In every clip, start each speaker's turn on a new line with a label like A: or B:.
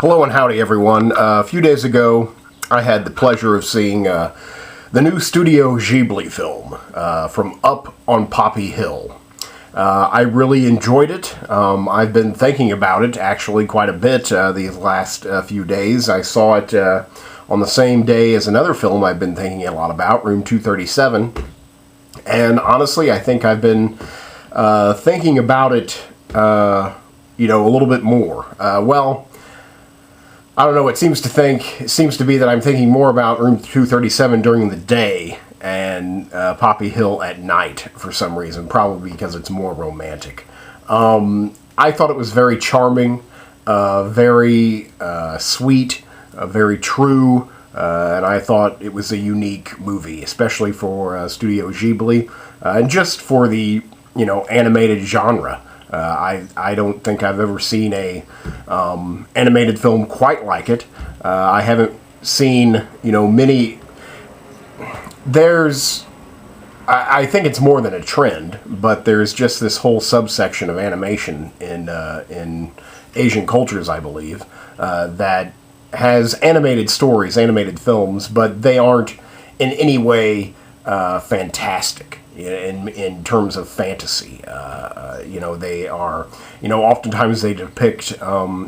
A: Hello and howdy everyone. A few days ago I had the pleasure of seeing the new Studio Ghibli film from Up on Poppy Hill. I really enjoyed it. I've been thinking about it actually quite a bit these last few days. I saw it on the same day as another film I've been thinking a lot about, Room 237. And honestly, I think I've been thinking about it, a little bit more. I don't know, it seems to be that I'm thinking more about Room 237 during the day and Poppy Hill at night for some reason, probably because it's more romantic. I thought it was very charming, very sweet, very true, and I thought it was a unique movie, especially for Studio Ghibli, and just for the, animated genre. I don't think I've ever seen a animated film quite like it. I haven't seen, many. I think it's more than a trend, but there's just this whole subsection of animation in Asian cultures, I believe, that has animated stories, animated films, but they aren't in any way fantastic. In terms of fantasy, they are, oftentimes they depict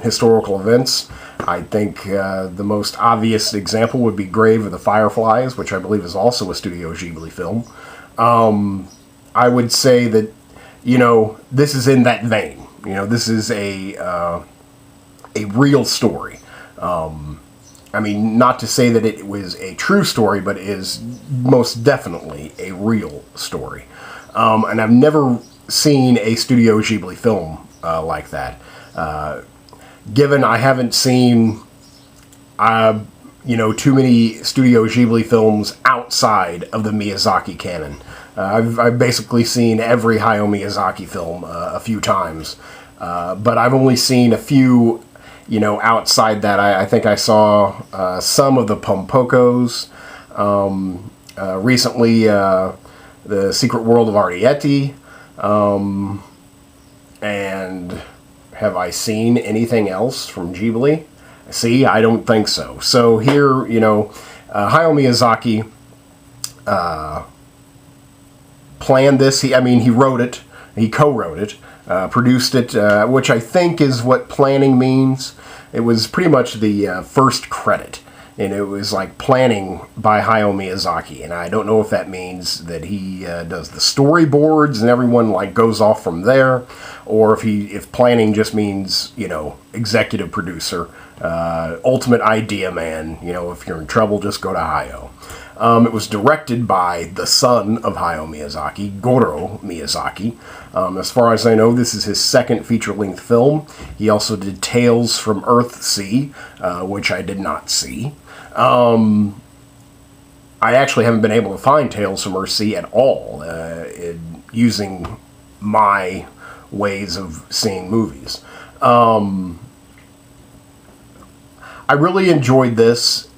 A: historical events. I think the most obvious example would be Grave of the Fireflies, which I believe is also a Studio Ghibli film. I would say that, this is in that vein. This is a real story. Not to say that it was a true story, but it is most definitely a real story. And I've never seen a Studio Ghibli film like that. Given I haven't seen, too many Studio Ghibli films outside of the Miyazaki canon. I've basically seen every Hayao Miyazaki film a few times. But I've only seen a few outside that. I think I saw some of the Pompokos, recently The Secret World of Arrietty, and have I seen anything else from Ghibli? See, I don't think so. So here, Hayao Miyazaki planned this. He wrote it, he co-wrote it, produced it, which I think is what planning means. It was pretty much the first credit, and it was like planning by Hayao Miyazaki, and I don't know if that means that he does the storyboards and everyone goes off from there, or if planning just means, executive producer, ultimate idea man, if you're in trouble, just go to Hayao. It was directed by the son of Hayao Miyazaki, Goro Miyazaki. As far as I know, this is his second feature-length film. He also did Tales from Earthsea, which I did not see. I actually haven't been able to find Tales from Earthsea at all, using my ways of seeing movies. I really enjoyed this.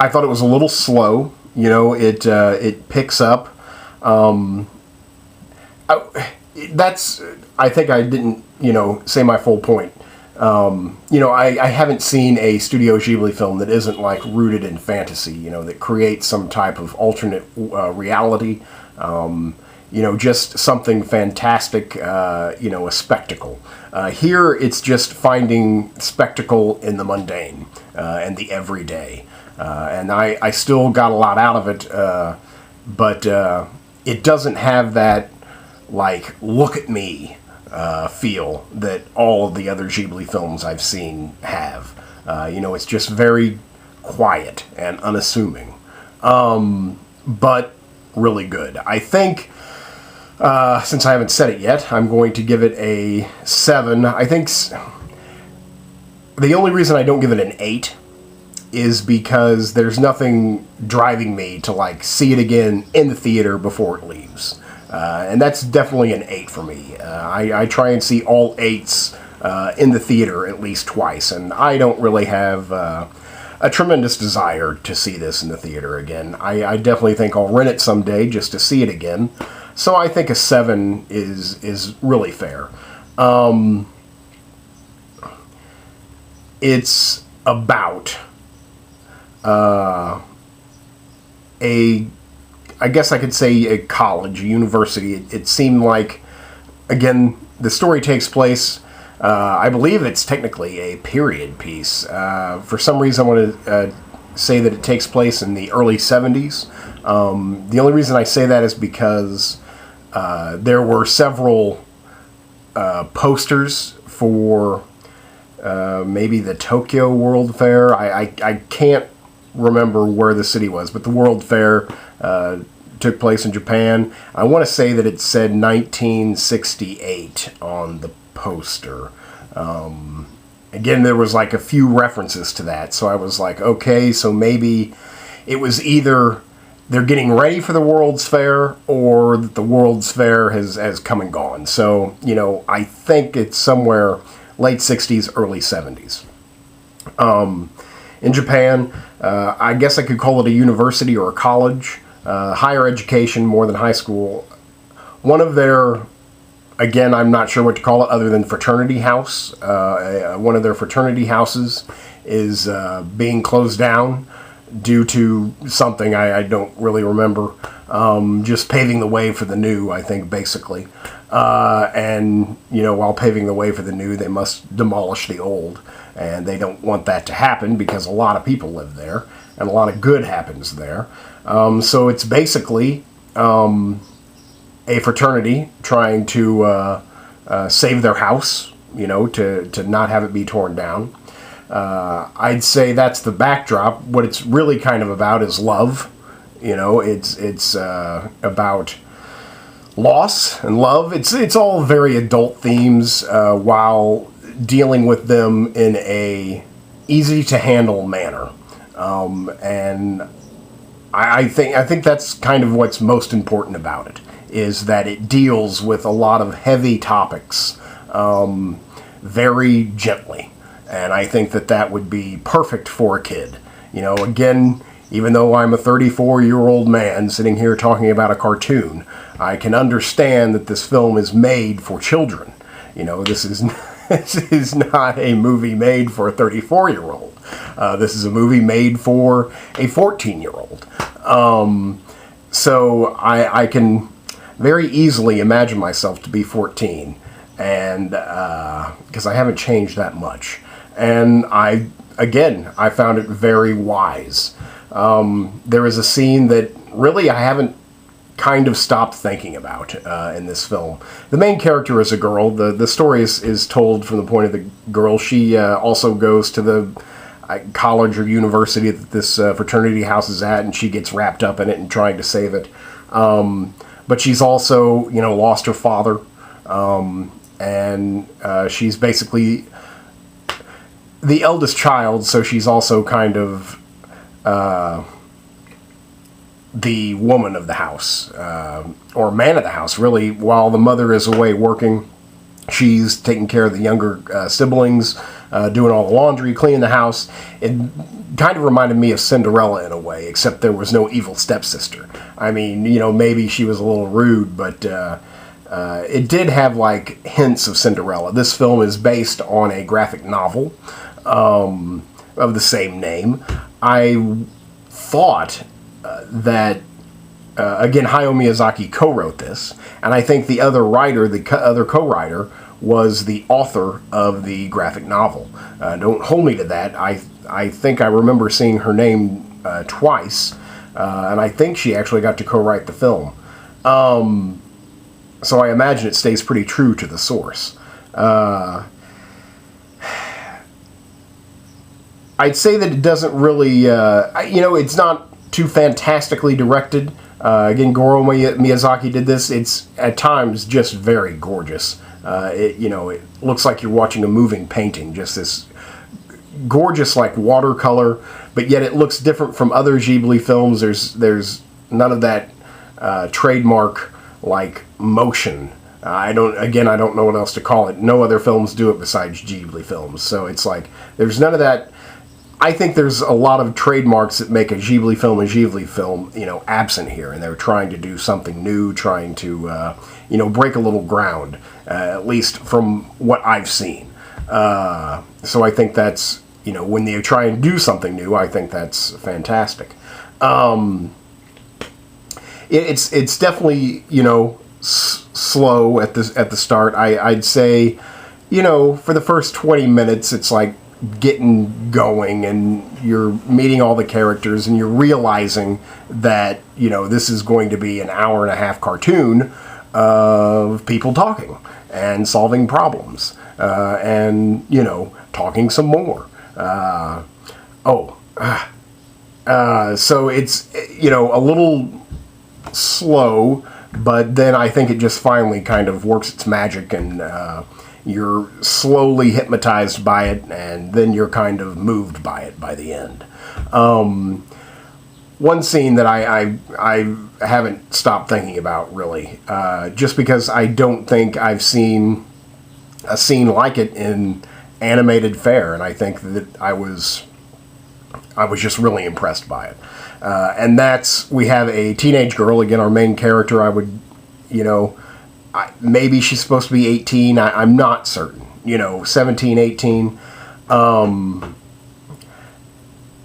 A: I thought it was a little slow. It picks up. I think I didn't, say my full point. I haven't seen a Studio Ghibli film that isn't rooted in fantasy, that creates some type of alternate reality. Just something fantastic, a spectacle. Here it's just finding spectacle in the mundane and the everyday. And I still got a lot out of it, but it doesn't have that, look at me feel that all of the other Ghibli films I've seen have. It's just very quiet and unassuming, but really good. I think, since I haven't said it yet, I'm going to give it a 7. I think the only reason I don't give it an 8 is because there's nothing driving me to see it again in the theater before it leaves. And that's definitely an 8 for me. I try and see all 8s in the theater at least twice, and I don't really have a tremendous desire to see this in the theater again. I definitely think I'll rent it someday just to see it again. So I think a 7 is really fair. it's about a, I guess I could say a college, a university. It seemed like, again, the story takes place, I believe it's technically a period piece. For some reason, I want to say that it takes place in the early 70s. The only reason I say that is because there were several posters for maybe the Tokyo World Fair. I can't remember where the city was, but the World Fair took place in Japan. I want to say that it said 1968 on the poster. Again, there was like a few references to that, so I was like, okay, so maybe it was either they're getting ready for the World's Fair or the World's Fair has come and gone. So, you know, I think it's somewhere late 60s, early 70s. In Japan, I guess I could call it a university or a college, higher education more than high school. One of their, again, I'm not sure what to call it other than fraternity house. One of their fraternity houses is being closed down due to something I don't really remember. Just paving the way for the new, I think, basically. And, you know, while paving the way for the new, they must demolish the old. And they don't want that to happen because a lot of people live there and a lot of good happens there. So it's basically a fraternity trying to save their house, you know, to not have it be torn down. I'd say that's the backdrop. What it's really kind of about is love. You know, it's about loss and love. It's all very adult themes while dealing with them in a easy to handle manner. And I think that's kind of what's most important about it, is that it deals with a lot of heavy topics very gently. And I think that would be perfect for a kid. You know, again, even though I'm a 34-year-old man sitting here talking about a cartoon, I can understand that this film is made for children. You know, this is not a movie made for a 34-year-old. This is a movie made for a 14-year-old. So I can very easily imagine myself to be 14, and because I haven't changed that much. And I found it very wise. There is a scene that really I haven't kind of stopped thinking about in this film. The main character is a girl. The story is told from the point of the girl. She also goes to the college or university that this fraternity house is at, and she gets wrapped up in it and trying to save it. But she's also, you know, lost her father, and she's basically the eldest child, so she's also kind of the woman of the house, or man of the house, really. While the mother is away working, she's taking care of the younger siblings, doing all the laundry, cleaning the house. It kind of reminded me of Cinderella in a way, except there was no evil stepsister. I mean, you know, maybe she was a little rude, but it did have, like, hints of Cinderella. This film is based on a graphic novel of the same name. I thought that, again, Hayao Miyazaki co-wrote this, and I think the other writer, other co-writer, was the author of the graphic novel. Don't hold me to that. I think I remember seeing her name twice, and I think she actually got to co-write the film. So I imagine it stays pretty true to the source. I'd say that it doesn't really, you know, it's not too fantastically directed. Again, Goro Miyazaki did this. It's at times just very gorgeous. You know, it looks like you're watching a moving painting, just this gorgeous, like, watercolor, but yet it looks different from other Ghibli films. There's none of that trademark, like, motion. I don't know what else to call it. No other films do it besides Ghibli films. So it's like, there's none of that. I think there's a lot of trademarks that make a Ghibli film, you know, absent here, and they're trying to do something new, trying to, you know, break a little ground, at least from what I've seen. So I think that's when they try and do something new, I think that's fantastic. It's definitely, slow at the start. I'd say, for the first 20 minutes, it's like getting going, and you're meeting all the characters, and you're realizing that, this is going to be an hour-and-a-half cartoon of people talking and solving problems, and, talking some more. So it's, a little slow, but then I think it just finally kind of works its magic, and you're slowly hypnotized by it, and then you're kind of moved by it by the end. One scene that I haven't stopped thinking about, really, just because I don't think I've seen a scene like it in animated fare, and I think that I was just really impressed by it. And we have a teenage girl, again, our main character. I would, maybe she's supposed to be 18. I'm not certain, 17, 18.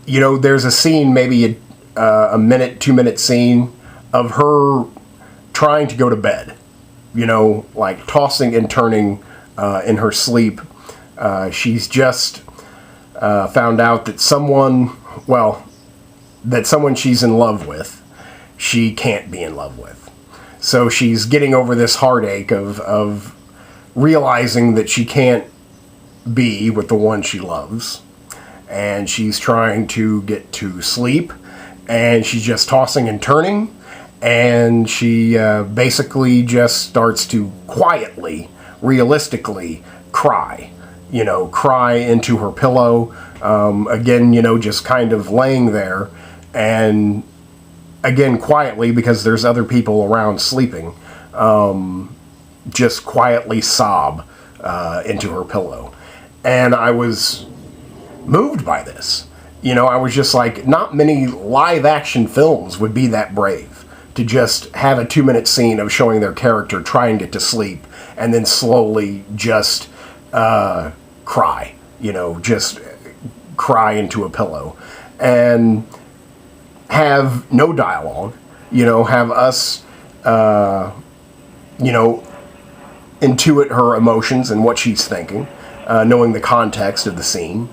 A: There's a scene, maybe a minute, 2-minute scene of her trying to go to bed, like tossing and turning in her sleep. She's just found out that someone she's in love with, she can't be in love with. So she's getting over this heartache of realizing that she can't be with the one she loves. And she's trying to get to sleep, and she's just tossing and turning, and she basically just starts to quietly, realistically cry. Cry into her pillow. Again, just kind of laying there, and again, quietly, because there's other people around sleeping, just quietly sob into her pillow. And I was moved by this. I was just like, not many live action films would be that brave to just have a 2-minute scene of showing their character try and get to sleep, and then slowly just cry, just cry into a pillow, and have no dialogue, have us, intuit her emotions and what she's thinking, knowing the context of the scene.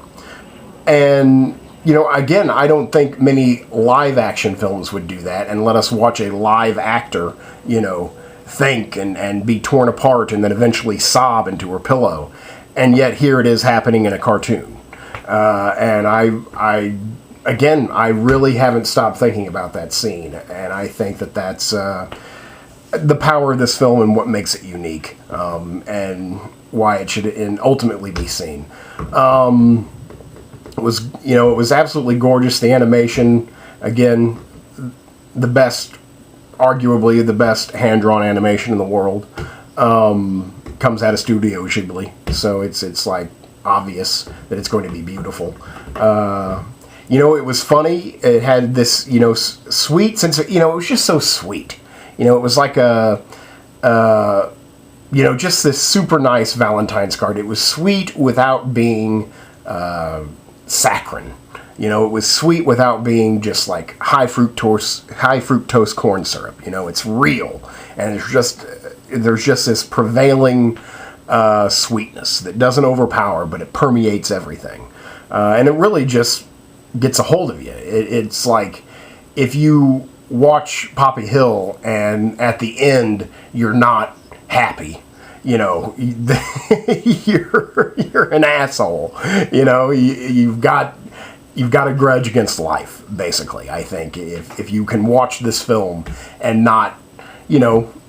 A: And, again, I don't think many live action films would do that and let us watch a live actor, think and be torn apart and then eventually sob into her pillow. And yet here it is happening in a cartoon. And I really haven't stopped thinking about that scene. And I think that that's the power of this film and what makes it unique, and why it should ultimately be seen. It was absolutely gorgeous. The animation, again, arguably the best hand-drawn animation in the world. Comes out of Studio Ghibli, so it's like obvious that it's going to be beautiful. It was funny. It had this, sweet sense of, it was just so sweet. It was like just this super nice Valentine's card. It was sweet without being saccharine. It was sweet without being just like high fructose corn syrup. It's real, and there's just this prevailing sweetness that doesn't overpower, but it permeates everything, and it really just gets a hold of you. It's like if you watch Poppy Hill and at the end you're not happy, you're an asshole. You've got a grudge against life, basically. I think if you can watch this film and not,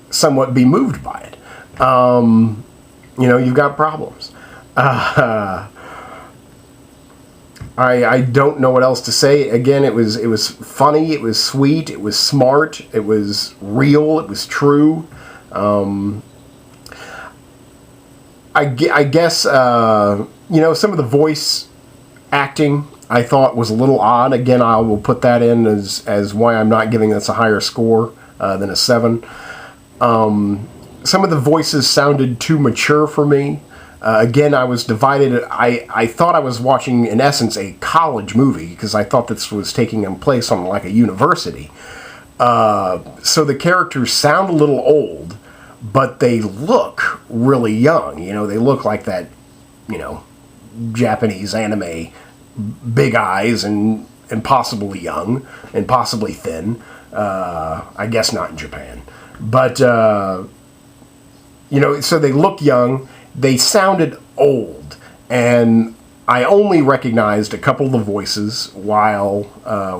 A: somewhat be moved by it, you've got problems. I don't know what else to say. Again, it was funny, it was sweet, it was smart, it was real, it was true. I guess some of the voice acting I thought was a little odd. Again, I will put that in as why I'm not giving this a higher score than a 7. Some of the voices sounded too mature for me. Again, I was divided. I thought I was watching, in essence, a college movie, because I thought this was taking place on like a university. So the characters sound a little old, but they look really young. You know, they look like that, you know, Japanese anime, big eyes and possibly young and possibly thin. I guess not in Japan. But, you know, so they look young. They sounded old. And I only recognized a couple of the voices while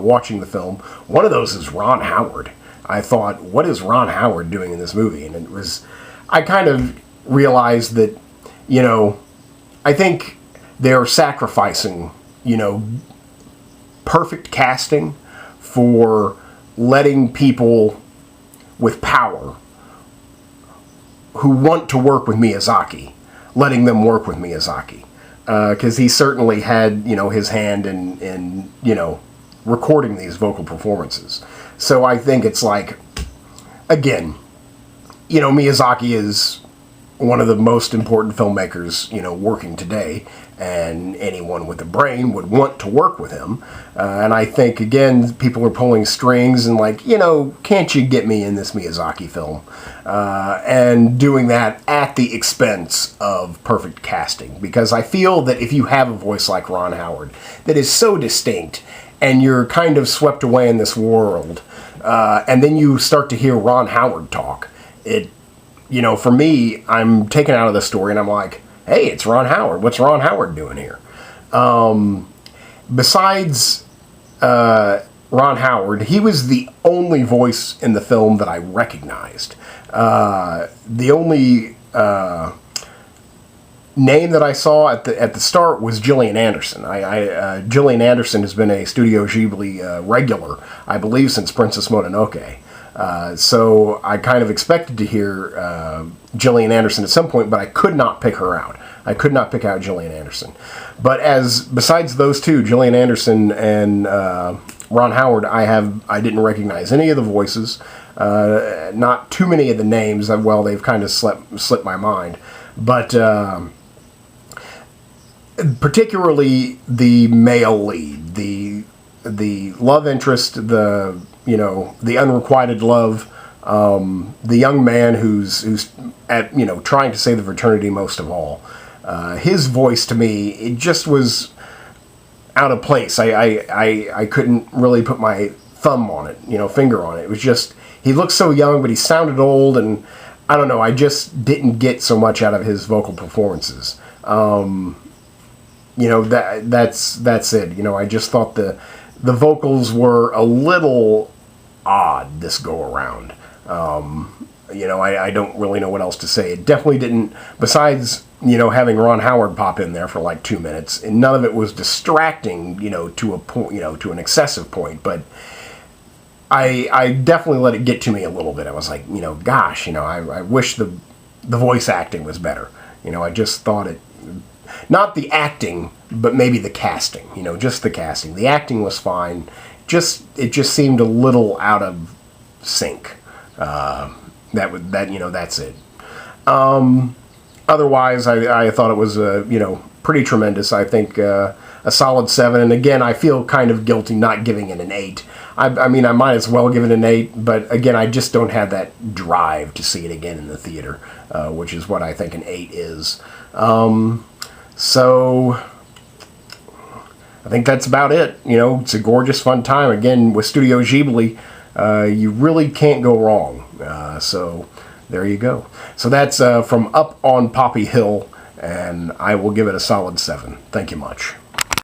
A: watching the film. One of those is Ron Howard. I thought, what is Ron Howard doing in this movie? And it was, I kind of realized that, you know, I think they're sacrificing, you know, perfect casting for letting people with power who want to work with Miyazaki, letting them work with Miyazaki. Because he certainly had, you know, his hand in, you know, recording these vocal performances. So I think it's like, again, you know, Miyazaki is one of the most important filmmakers, you know, working today, and anyone with a brain would want to work with him. And I think, again, people are pulling strings and like, you know, can't you get me in this Miyazaki film? And doing that at the expense of perfect casting. Because I feel that if you have a voice like Ron Howard that is so distinct, and you're kind of swept away in this world, and then you start to hear Ron Howard talk, it, you know, for me, I'm taken out of the story and I'm like, hey, it's Ron Howard. What's Ron Howard doing here? Besides Ron Howard, he was the only voice in the film that I recognized. The only name that I saw at the start was Gillian Anderson. Gillian Anderson has been a Studio Ghibli regular, I believe, since Princess Mononoke. So I kind of expected to hear Gillian Anderson at some point, but I could not pick her out. I could not pick out Gillian Anderson. But besides those two, Gillian Anderson and Ron Howard, I didn't recognize any of the voices. Not too many of the names. Well, they've kind of slipped my mind. But particularly the male lead, the love interest, you know, the unrequited love, the young man who's at, you know, trying to save the fraternity most of all. His voice, to me, it just was out of place. I couldn't really put my thumb on it, you know, finger on it. It was just, he looked so young, but he sounded old, and I don't know, I just didn't get so much out of his vocal performances. You know, that's it. You know, I just thought the vocals were a little odd this go around. You know, I don't really know what else to say. It definitely didn't, besides, you know, having Ron Howard pop in there for like 2 minutes, and none of it was distracting, you know, to a point, you know, to an excessive point, but I definitely let it get to me a little bit. I was like, you know, gosh, you know, I wish the voice acting was better. You know, I just thought it, not the acting, but maybe the casting, you know, just the casting. The acting was fine. It just seemed a little out of sync. You know, that's it. Otherwise, I thought it was, you know, pretty tremendous. I think a solid 7. And again, I feel kind of guilty not giving it an 8. I mean, I might as well give it an 8, but again, I just don't have that drive to see it again in the theater, which is what I think an 8 is. So I think that's about it. You know, it's a gorgeous, fun time. Again, with Studio Ghibli, you really can't go wrong. So there you go. So that's from Up on Poppy Hill, and I will give it a solid 7. Thank you much.